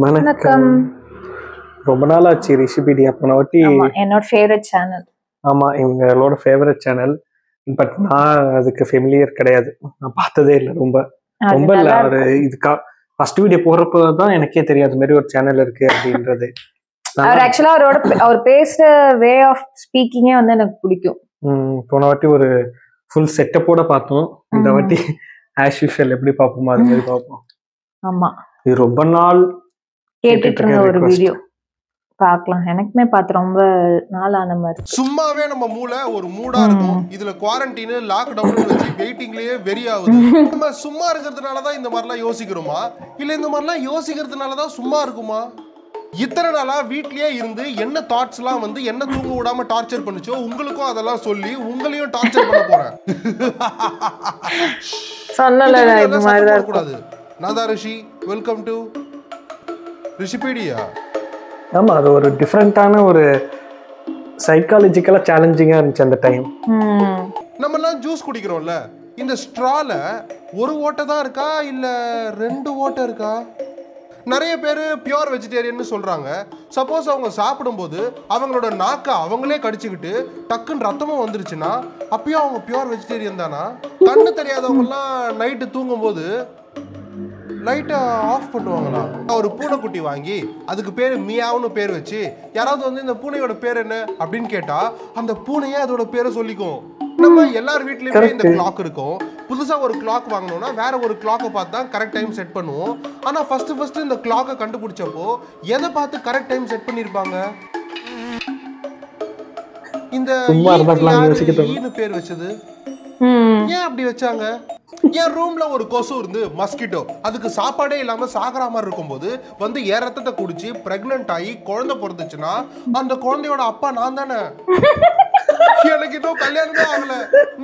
வணக்கம். ரொம்ப நாள் ஆச்சு ரிஷிபீடியா போன வாட்டி. என்னோட ஃபேவரட் சேனல். ஆமா, இவங்களோட ஃபேவரட் சேனல். பட் நான் அதுக்கு ஃபெமிலியர் கிடையாது, நான் பார்த்ததே இல்லை. ரொம்ப இல்லை. ஒரு இதுக்கா ஃபர்ஸ்ட் வீடியோ போறப்போ தான் எனக்கே தெரியாது மாதிரி ஒரு சேனல் இருக்கு அப்படின்றது. அவர் ஆக்சுவலா அவர் பேசுற வே ஆஃப் ஸ்பீக்கிங்கே வந்து எனக்கு பிடிக்கும். போன வாட்டி ஒரு ஃபுல் செட்டப்போட பார்த்தோம். இந்த வாட்டி ஆஸ் யூஷுவல் எப்படி பார்ப்போமோ அது மாதிரி பார்ப்போம். ஆமா, இது ரொம்ப நாள் கேட்டுட்டு இருந்த ஒரு வீடியோ. பார்க்கலாம். எனக்குமே பார்த்து ரொம்ப நாள் ஆன மாதிரி. சும்மாவே நம்ம மூளை ஒரு மூடா இருக்கும். இதுல குவாரண்டைன் லாக்டவுன் வச்சு வெயிட்டிங்லயே வெரி ஆகுது. நம்ம சும்மா இருக்கிறதுனால தான் இந்த மாதிரிலாம் யோசிக்கிறோமா, இல்ல இந்த மாதிரிலாம் யோசிக்கிறதுனால தான் சும்மா இருக்குமா? இத்தனை நாளா வீட்லயே இருந்து என்ன தாட்ஸ்லாம் வந்து என்ன தூங்க விடாம டார்ச்சர் பண்ணுச்சோ, உங்களுக்கும் அதெல்லாம் சொல்லி உங்களையும் டார்ச்சர் பண்ண போறேன். சொன்னல இது மாதிரி தான் கூடாது. நான் தான் ரிஷி. Welcome to Rishipedia. ஆமா, அது ஒரு டிஃப்ரெண்டான ஒரு சைக்காலஜிக்கலா சேலஞ்சிங்கா இருந்துச்சு அந்த டைம். நம்ம எல்லாம் ஜூஸ் குடிக்கிறோம்ல, இந்த ஸ்ட்ரால ஒரு ஓட்டை தான் இருக்கா இல்ல 2 ஓட்டை இருக்கா? நிறைய பேர் பியூர் வெஜிடேரியன் சொல்றாங்க. சப்போஸ் அவங்க சாப்பிடும்போது அவங்களோட நாக்கை அவங்களே கடிச்சுக்கிட்டு டக்குன்னு ரத்தமும் வந்துருச்சுன்னா அப்பயும் அவங்க பியூர் வெஜிடேரியன் தானா? கண்ணு தெரியாதவங்க எல்லாம் நைட்டு தூங்கும் போது லைட்டை ஆஃப் பண்ணுவாங்களா? ஒரு பூனைக்குட்டி வாங்கி அதுக்கு பேர் மியாவுன்னு பேர் வச்சு யாராவது வந்து இந்த பூனையோட பேர் என்ன அப்படின்னு கேட்டா அந்த பூனையே அதோட பேரை சொல்லிக்கும். நம்ம எல்லார் வீட்லயுமே இந்த கிளாக் இருக்கும். புதுசா ஒரு கிளாக் வாங்கணும்னா வேற ஒரு கிளாக்கை பார்த்து தான் கரெக்ட் டைம் செட் பண்ணுவோம். ஆனா ஃபர்ஸ்ட் இந்த கிளாக்கை கண்டுபிடிச்சப்போ எதை பார்த்து கரெக்ட் டைம் செட் பண்ணிருப்பாங்க? இந்த ஈன்னு பேர் வச்சது ஏன் அப்படி வச்சாங்க? என் ரூம்ல ஒரு கொசு இருந்து மஸ்கிட்டோ அதுக்கு சாப்பாடே இல்லாம சாகரா மாதிரி இருக்கும்போது வந்து என் ரத்தத்தை குடிச்சு பிரெக்னன்ட் ஆகி குழந்தை பிறந்துச்சுன்னா அந்த குழந்தையோட அப்பா நான் தானே. எனக்கு இன்னும் கல்யாணமே ஆகல.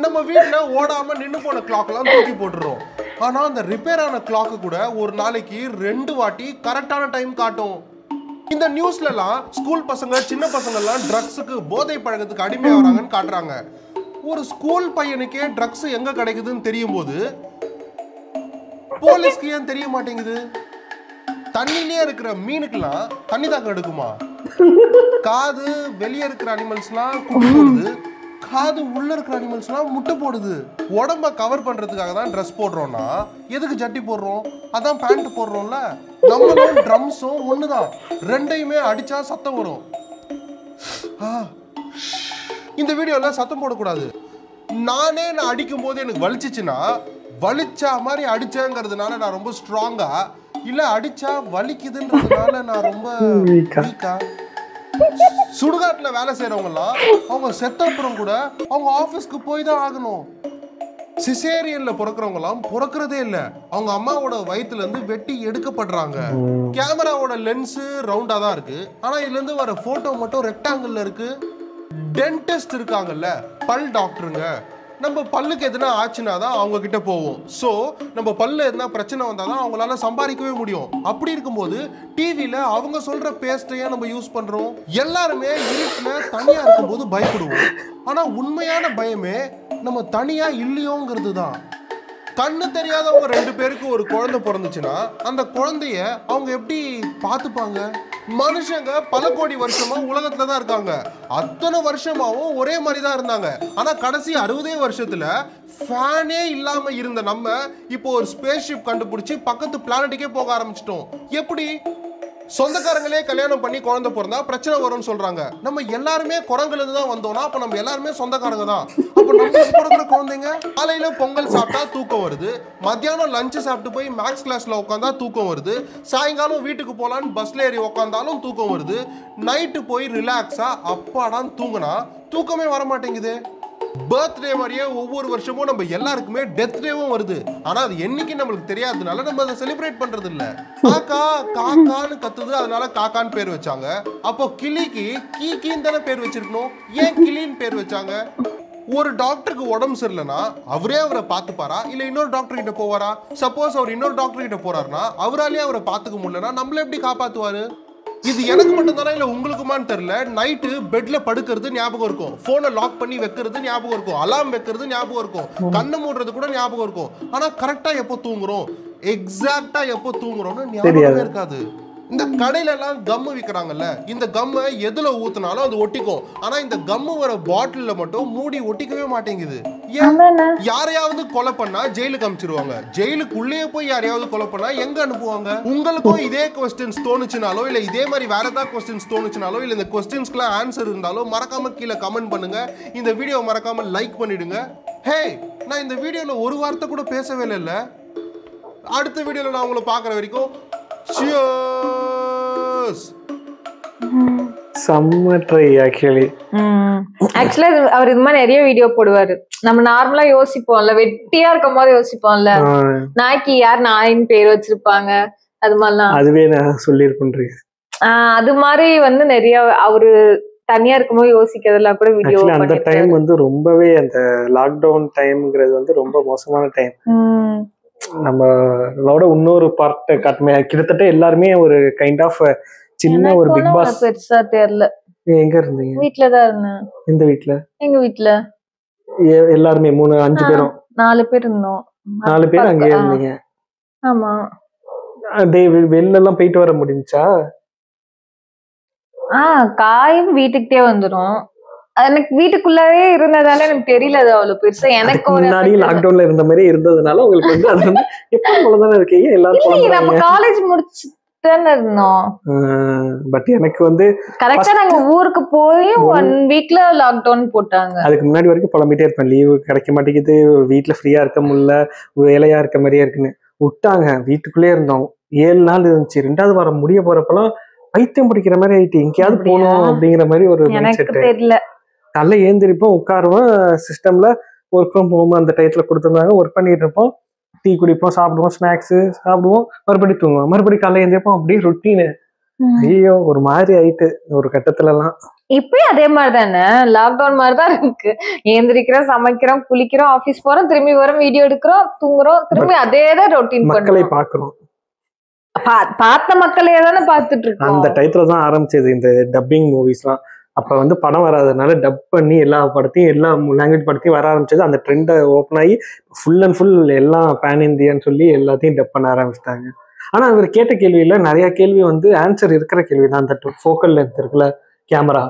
நம்ம வீட்டுல ஓடாம நின்று போன கிளாக் எல்லாம் தூக்கி போட்டுறோம். ஆனா அந்த ரிப்பேர் ஆன கிளாக்கு கூட ஒரு நாளைக்கு 2 வாட்டி கரெக்டான டைம் காட்டும். இந்த நியூஸ்ல எல்லாம் ஸ்கூல் பசங்க சின்ன பசங்க எல்லாம் ட்ரக்ஸுக்கு போதை பழக்கத்துக்கு அடிமையாகிறாங்கன்னு காட்டுறாங்க. ஒரு ஸ்கூல் பையனுக்கே ட்ரக்ஸ் எங்க கிடைக்குதுன்னு தெரியும் போது போலீஸ்க்கு ஏன் தெரிய மாட்டேங்குது? தண்ணிலே இருக்கிற மீனுக்கெல்லாம் தண்ணி தாக்கம் எடுக்குமா? காது வெளியே இருக்கிற அனிமல்ஸ்லாம் குட்டி போடுது, காது உள்ள இருக்கிற அனிமல்ஸ்லாம் முட்டை போடுது. உடம்ப கவர் பண்றதுக்காக தான் ட்ரெஸ் போடுறோம்னா எதுக்கு ஜட்டி போடுறோம்? அதான் பேண்ட் போடுறோம்ல. நம்மளும் ட்ரம்ஸும் ஒண்ணுதான், ரெண்டையுமே அடிச்சா சத்தம் வரும். இந்த வீடியோல சத்தம் போடக்கூடாது. நான் அடிக்கும் போது எனக்கு வலிச்சிச்சுன்னா வலிச்சா மாதிரி அடிச்சேங்கிறதுனால நான் ரொம்ப ஸ்ட்ராங்கா, இல்ல அடிச்சா வலிக்குதுன்றதுனால நான் ரொம்ப வீக்கா? சுடுகாட்டுல வேலை செய்யறவங்க எல்லாம் அவங்க செத்த அப்புறம் கூட அவங்க ஆபீஸ்க்கு போய் தான் ஆகணும். சிசேரியன்ல பிறக்கிறவங்க எல்லாம் பிறக்கிறதே இல்ல, அவங்க அம்மாவோட வயிற்றுல இருந்து வெட்டி எடுக்கப்படுறாங்க. கேமராவோட லென்ஸ் ரவுண்டா தான் இருக்கு, ஆனா இதுல இருந்து வர போட்டோ மட்டும் ரெக்டாங்கிள் இருக்கு. டென்டிஸ்ட் இருக்காங்கல்ல, பல் டாக்டருங்க, நம்ம பல்லுக்கு எதுனா ஆச்சுன்னா தான் அவங்க கிட்ட போவோம். ஸோ நம்ம பல்ல எதுனா பிரச்சனை வந்தால் தான் அவங்களால சம்பாதிக்கவே முடியும். அப்படி இருக்கும்போது டிவியில் அவங்க சொல்ற பேஸ்ட்டையே நம்ம யூஸ் பண்றோம். எல்லாருமே இருட்டில் தனியா இருக்கும்போது பயப்படுவோம். ஆனா உண்மையான பயமே நம்ம தனியா இல்லையோங்கிறது தான். கண்ணு தெரியாதவங்க 2 பேருக்கு ஒரு குழந்தை பிறந்துச்சுன்னா அந்த குழந்தைய அவங்க எப்படி பார்த்துப்பாங்க? மனுஷங்க பல கோடி வருஷமா உலகத்துல தான் இருக்காங்க. அத்தனை வருஷமாவும் ஒரே மாதிரி தான் இருந்தாங்க. ஆனா கடைசி 60 வருஷத்துல ஃபேனே இல்லாம இருந்த நம்ம இப்போ ஒரு ஸ்பேஸ் ஷிப் கண்டுபிடிச்சு பக்கத்து பிளானட்டுக்கே போக ஆரம்பிச்சிட்டோம். எப்படி? சொந்தக்காரங்களே கல்யாணம் பண்ணி குழந்தை பிறந்தா பிரச்சனை வரும்னு சொல்றாங்க. நம்ம எல்லாருமே குரங்குல இருந்து தான் வந்தோம்னா அப்ப நம்ம எல்லாருமே சொந்தக்காரங்க தான். அப்ப நம்ம பிறக்கிற குழந்தைங்க காலையில பொங்கல் சாப்பிட்டா தூக்கம் வருது, மத்தியானம் லஞ்ச் சாப்பிட்டு போய் மேக்ஸ் கிளாஸ்ல உட்காந்தா தூக்கம் வருது, சாயங்காலம் வீட்டுக்கு போலான்னு பஸ்ல ஏறி உட்காந்தாலும் தூக்கம் வருது, நைட்டு போய் ரிலாக்ஸா அப்பாடான்னு தூங்கினா தூக்கமே வர மாட்டேங்குது. பர்த்டே மாதிரியே ஒவ்வொரு வருஷமும் நம்ம எல்லாருக்குமே டெத் டேவும் வருது. ஆனா அது என்னைக்கு நம்மளுக்கு தெரியாததுனால நம்ம அதை செலிப்ரேட் பண்றது இல்ல. காக்கா காக்கான்னு கத்துது, அதனால காக்கான்னு பேர் வச்சாங்க. அப்போ கிளிக்கு கீக்கின்னு தானே பேர் வச்சிருக்கணும், ஏன் கிளின்னு பேர் வச்சாங்க? ஒரு டாக்டருக்கு உடம்பு சரியில்லைன்னா அவரே அவரை பார்த்துப்பாரா இல்ல இன்னொரு டாக்டர் கிட்ட போவாரா? சப்போஸ் அவர் இன்னொரு டாக்டர் கிட்ட போறாருன்னா அவராலேயே அவரை பார்த்துக்க முடியலன்னா நம்மள எப்படி காப்பாத்துவாரு? இது எனக்கு மட்டும் தானே இல்ல உங்களுக்குமான்னு தெரியல. நைட்டு பெட்ல படுக்கிறது ஞாபகம் இருக்கும், போனை லாக் பண்ணி வைக்கிறது ஞாபகம் இருக்கும், அலாம் வைக்கிறது ஞாபகம் இருக்கும், கண்ணு மூடுறது கூட ஞாபகம் இருக்கும். ஆனா கரெக்டா எப்போ தூங்குறோம், எக்ஸாக்டா எப்போ தூங்குறோம்னு ஞாபகமே இருக்காது. இந்த கடையில எல்லாம் கம்மு விற்கிறாங்கல்ல, இந்த கம்மை எதுல ஊத்துனாலும் அது ஒட்டிக்கும். ஆனா இந்த கம்மு வர பாட்டில்ல மட்டும் மூடி ஒட்டிக்கவே மாட்டேங்குது. யாரையாவது கொலை பண்ணா ஜெயிலுக்கு அனுப்பிச்சிருவாங்க. ஜெயிலுக்குள்ளேயே போய் யாரையாவது கொலை பண்ணா எங்க அனுப்புவாங்க? உங்களுக்கும் இதே क्वेश्चंस தோணுச்சுனாலோ இல்ல இதே மாதிரி வேற ஏதாவது क्वेश्चंस தோணுச்சுனாலோ இல்ல இந்த क्वेश्चंसக்குலாம் ஆன்சர் இருந்தாலோ மறக்காம கீழே கமெண்ட் பண்ணுங்க. இந்த வீடியோ மறக்காம லைக் பண்ணிடுங்க. ஹே, நான் இந்த வீடியோல ஒரு வார்த்தை கூட பேசவே இல்ல. அடுத்த வீடியோல நான் உங்களை பார்க்குற வரைக்கும் cheers. செம்ம ட்ரை ஆக்சுவலி. அவர் இது மாதிரி நிறைய வீடியோ போடுவாரு. நம்ம நார்மலா யோசிப்போம்ல, வெட்டியா இருக்கும் போது யோசிப்போம்ல, நாய்க்கு யார் நாயின்னு பேர் வச்சிருப்பாங்க, அது மாதிரிலாம். அதுவே நான் சொல்லியிருக்கேன். அது மாதிரி வந்து நிறைய அவரு தனியா இருக்கும்போது யோசிக்கிறதுலாம் கூட வீடியோ. அந்த டைம் வந்து ரொம்பவே அந்த லாக்டவுன் டைம்ங்கிறது வந்து ரொம்ப மோசமான டைம். நம்மளோட இன்னொரு பார்ட் காட்டுமே, கிட்டத்தட்ட எல்லாருமே ஒரு கைண்ட் ஆஃப் சின்ன ஒரு பிக் பாஸ். பெருசா தெரியல. எங்க இருந்தீங்க? வீட்லதான் இருந்தேன். இந்த வீட்ல? எங்க வீட்ல எல்லாருமே 3-5 பேரும் 4 பேர் இருந்தோம். 4 பேர் அங்கே இருந்தீங்க? ஆமா. வெளில எல்லாம் போயிட்டு வர முடிஞ்சா? காயும் வீட்டுக்கிட்டே வந்துரும். எனக்கு வீட்டுக்குள்ளவே இருந்ததால எனக்கு தெரியல அது அவ்வளவு பெருசா. எனக்கு முன்னாடி லாக்டவுன்ல இருந்த மாதிரி இருந்ததுனால உங்களுக்கு வந்து அது வந்து எப்பவும் போலதானே இருக்கீங்க எல்லாரும். நம்ம காலேஜ் முடிச்சுதானே இருந்தோம். பட் எனக்கு வந்து கரெக்டா நாங்க ஊருக்கு போய் 1 வீக்ல லாக்டவுன் போட்டாங்க. அதுக்கு முன்னாடி வரைக்கும் புலம்பிட்டே இருப்பேன், லீவு கிடைக்க மாட்டேங்குது, வீட்டுல ஃப்ரீயா இருக்க முடியல, வேலையா இருக்க மாதிரியே இருக்குன்னு விட்டாங்க. வீட்டுக்குள்ளே இருந்தோம். 7 நாள் இருந்துச்சு. 2வது வாரம் முடிய போறப்பெல்லாம் பைத்தியம் பிடிக்கிற மாதிரி ஆயிட்டு, எங்கேயாவது போகணும் அப்படிங்கிற மாதிரி ஒரு மைண்ட் செட். தெரியல, காலைல ஏந்திரிப்போம், உட்காருவோம், சிஸ்டம்ல ஒர்க் ஃப்ரம் ஹோம் அந்த டயத்துல கொடுத்துருந்தாங்க, ஒர்க் பண்ணிட்டு இருப்போம், டீ குடிப்போம், சாப்பிடுவோம், ஸ்நாக்ஸ் சாப்பிடுவோம், மறுபடியும் தூங்குவோம், மறுபடியும் காலைல ஏந்திரிப்போம். அப்படியே ரொட்டீனு. ஐயோ ஒரு மாதிரி ஆயிட்டு ஒரு கட்டத்துல எல்லாம். இப்பயும் அதே மாதிரிதானே, லாக்டவுன் மாதிரிதான் இருக்கு. ஏந்திரிக்கிறோம், சமைக்கிறோம், குளிக்கிறோம், ஆபீஸ் போறோம், திரும்பி வரோம், வீடியோ எடுக்கிறோம், தூங்குறோம், திரும்பி அதேதான் ரொட்டீன். மக்களை பாக்குறோம், பார்த்த மக்களே தானே பார்த்துட்டு இருக்கோம். அந்த டயத்துல தான் ஆரம்பிச்சது இந்த டப்பிங் மூவிஸ்லாம். அப்ப வந்து படம் வராதனால டப் பண்ணி எல்லா படத்தையும் எல்லா லாங்குவேஜ் படத்தையும் வர ஆரம்பிச்சது. அந்த ட்ரெண்டை ஓப்பன் ஆகி ஃபுல் அண்ட் ஃபுல் எல்லாம் பேன் இந்தியான்னு சொல்லி எல்லாத்தையும் டப் பண்ண ஆரம்பிச்சிட்டாங்க. ஆனா அவர் கேட்ட கேள்வியில நிறைய கேள்வி வந்து ஆன்சர் இருக்கிற கேள்வி தான். அந்த ஃபோக்கல் லென்த் இருக்குல்ல, கேமரா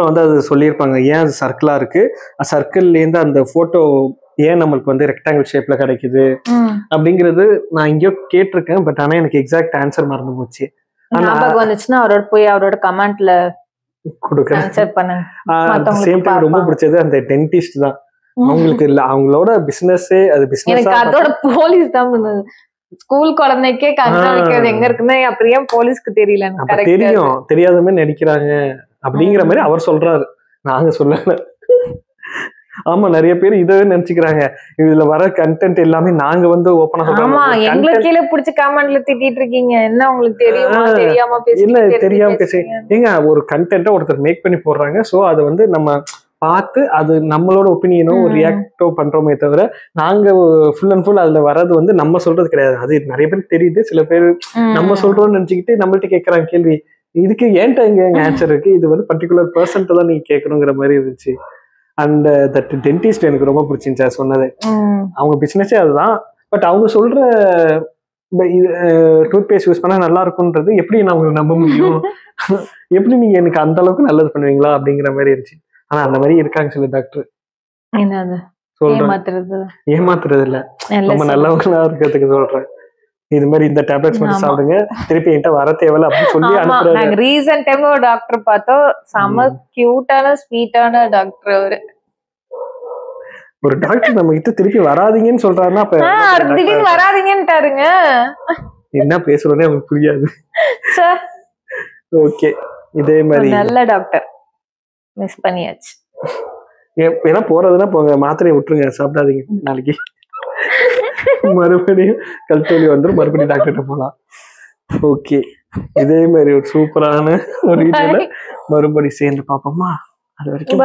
வந்து அது சொல்லியிருப்பாங்க, ஏன் அது சர்க்கிளா இருக்கு, சர்க்கிள்லேருந்து அந்த போட்டோ ஏன் நம்மளுக்கு வந்து ரெக்டாங்கிள் ஷேப்ல கிடைக்குது அப்படிங்கிறது நான் எங்கேயோ கேட்டிருக்கேன். பட் ஆனா எனக்கு எக்ஸாக்ட் ஆன்சர் மறந்து போச்சு. வந்துச்சுன்னா அவரோட போய் அவரோட கமெண்ட்ல கொடுக்குறேன். ரொம்ப பிடிச்சது அந்த டென்டிஸ்ட் தான். அவங்களுக்கு இல்ல, அவங்களோட பிசினஸே அது பிசினஸ். அதோட போலீஸ் தான் பண்ணது. ஸ்கூல் குழந்தைக்கே கண்ணா வைக்கிறது எங்க இருக்குன்னு அப்படியே போலீஸ்க்கு தெரியல. தெரியும், தெரியாத மாதிரி நடிக்கிறாங்க அப்படிங்கிற மாதிரி அவர் சொல்றாரு, நாங்க சொல்லல. ஆமா, நிறைய பேர் இதவே நினைச்சுக்கிறாங்க, இதுல வர கண்டென்ட் எல்லாமே நாங்க வந்து ஓபனா சொல்றோம். எங்களுக்கு கீழே பிடிச்ச கமெண்ட்ல திட்டிட்டு இருக்கீங்க, என்ன உங்களுக்கு தெரியுமா தெரியாம பேசி இல்ல தெரியாம பேசி ஏங்க ஒரு கண்டென்ட்டை ஒருத்தர் மேக் பண்ணி போடுறாங்க. சோ அதை வந்து நம்ம பார்த்து அது நம்மளோட ஒப்பீனியனோ ரியாக்டோ பண்றோமே தவிர நாங்க ஃபுல் அண்ட் ஃபுல் அதுல வர்றது வந்து நம்ம சொல்றது கிடையாது. அது நிறைய பேருக்கு தெரியுது. சில பேர் நம்ம சொல்றோம்னு நினைச்சுக்கிட்டு நம்மள்ட்ட கேட்கறாங்க கேள்வி, இதுக்கு ஏன்ட்ட எங்க ஆன்சர் இருக்கு, இது வந்து பர்டிகுலர் பர்சன்ட்ட தான் நீங்க கேட்கணுங்கிற மாதிரி இருந்துச்சு. அண்ட் தட் டென்டிஸ்ட் எனக்கு ரொம்ப பிடிச்சிருந்துச்சு சொன்னது. அவங்க பிசினஸே அதுதான். பட் அவங்க சொல்ற டூத் பேஸ்ட் யூஸ் பண்ணா நல்லா இருக்கும்ன்றது எப்படி நான் உங்களுக்கு நம்ப முடியும்? எப்படி நீங்க எனக்கு அந்த அளவுக்கு நல்லது பண்ணுவீங்களா அப்படிங்கிற மாதிரி இருந்துச்சு. ஆனா அந்த மாதிரி இருக்காங்க சில டாக்டர். ஏமாத்துறது இல்ல, ரொம்ப நல்லவங்களா இருக்கிறதுக்கு சொல்றேன். இது மாதிரி இந்த டேப்லெட்ஸ் மட்டும் சாப்பிடுங்க, திருப்பி என்கிட்ட வர தேவையில்ல அப்படின்னு சொல்லி அனுப்புறாங்க. ரீசன்ட் டைம்ல ஒரு டாக்டர் பார்த்தோம், செம கியூட்டான ஸ்வீட்டான டாக்டர். அவரு ஒரு டாக்டர் நம்ம கிட்ட திருப்பி வராதீங்கன்னு சொல்றாருன்னா திடீர்னு வராதீங்கன்னுட்டாருங்க. என்ன பேசுறோன்னே அவங்களுக்கு புரியாது. ஓகே, இதே மாதிரி நல்ல டாக்டர் மிஸ் பண்ணியாச்சு. ஏன்னா போறதுன்னா போங்க, மாத்திரையை விட்டுருங்க, சாப்பிடாதீங்க. நாளைக்கு மறுபடியும் கல்தோலி வந்துடும், மறுபடியும் டாக்டர்கிட்ட போகலாம். ஓகே, இதே மாதிரி ஒரு சூப்பரான ஒரு வீடியோல மறுபடியும் சேர்ந்து பார்ப்போமா? அது வரைக்கும்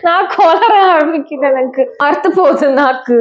நான் கொலர ஆரம்பிக்கிறேன், எனக்கு அறுத்து போகுது நாக்கு.